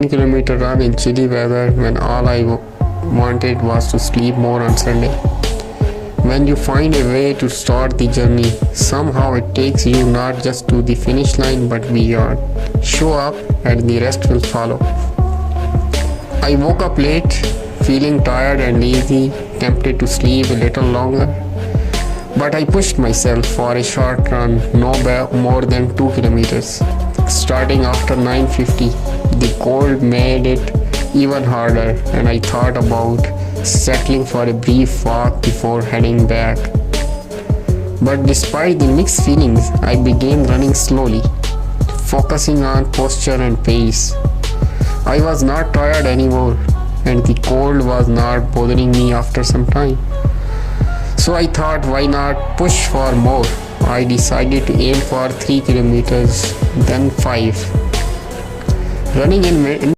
10-kilometer run in chilly weather when all I wanted was to sleep more on Sunday. When you find a way to start the journey, somehow it takes you not just to the finish line but beyond. Show up and the rest will follow. I woke up late, feeling tired and lazy, tempted to sleep a little longer. But I pushed myself for a short run, no more than 2 kilometers. Starting after 9:50, the cold made it even harder, and I thought about settling for a brief walk before heading back. But despite the mixed feelings, I began running slowly, focusing on posture and pace. I was not tired anymore, and the cold was not bothering me after some time. So I thought, why not push for more? I decided to aim for 3 kilometers, then 5. Running in